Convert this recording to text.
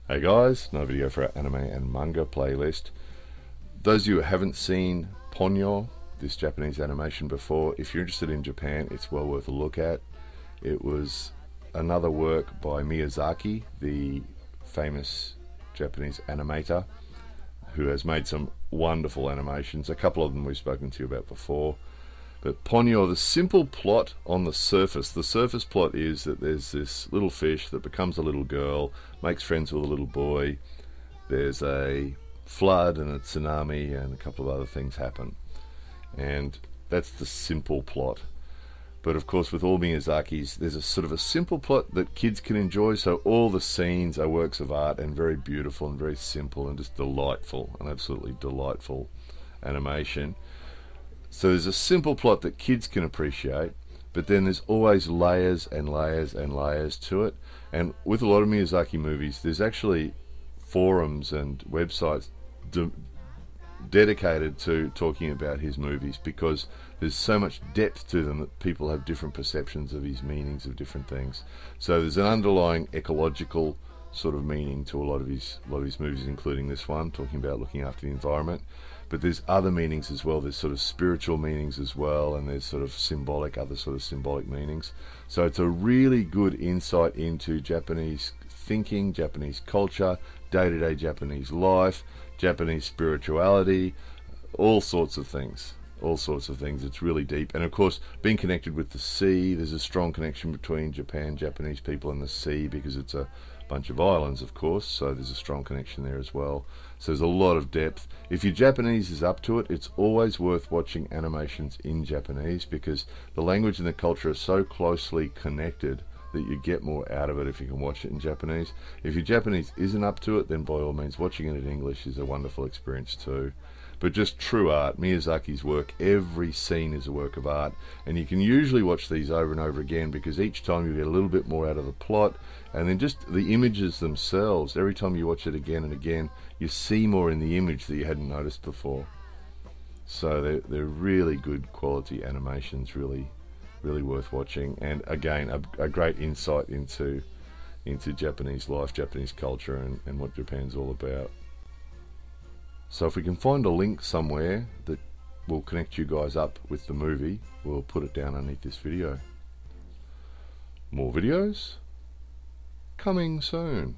Hey guys, another video for our anime and manga playlist. Those of you who haven't seen Ponyo, this Japanese animation before, if you're interested in Japan, it's well worth a look at. It was another work by Miyazaki, the famous Japanese animator, who has made some wonderful animations. A couple of them we've spoken to you about before. But Ponyo, the simple plot on the surface plot is that there's this little fish that becomes a little girl, makes friends with a little boy, there's a flood and a tsunami and a couple of other things happen. And that's the simple plot. But of course with all Miyazaki's, there's a sort of a simple plot that kids can enjoy, so all the scenes are works of art and very beautiful and very simple and just delightful, an absolutely delightful animation. So there's a simple plot that kids can appreciate, but then there's always layers and layers and layers to it. And with a lot of Miyazaki movies, there's actually forums and websites dedicated to talking about his movies, because there's so much depth to them that people have different perceptions of his meanings of different things. So there's an underlying ecological sort of meaning to a lot of his movies, including this one, talking about looking after the environment. But there's other meanings as well. There's sort of spiritual meanings as well, and there's sort of other sort of symbolic meanings. So it's a really good insight into Japanese thinking, Japanese culture, day-to-day Japanese life, Japanese spirituality, all sorts of things. It's really deep. And of course, being connected with the sea, there's a strong connection between Japan, Japanese people, and the sea, because it's a bunch of islands, of course, so there's a strong connection there as well. So there's a lot of depth. If your Japanese is up to it, it's always worth watching animations in Japanese, because the language and the culture are so closely connected that you get more out of it if you can watch it in Japanese. If your Japanese isn't up to it, then by all means watching it in English is a wonderful experience too. But just true art, Miyazaki's work, every scene is a work of art, and you can usually watch these over and over again, because each time you get a little bit more out of the plot, and then just the images themselves, every time you watch it again and again, you see more in the image that you hadn't noticed before. So they're really good quality animations, really worth watching, and again a great insight into Japanese life, Japanese culture, and what Japan's all about. So if we can find a link somewhere that will connect you guys up with the movie, we'll put it down underneath this video. More videos coming soon.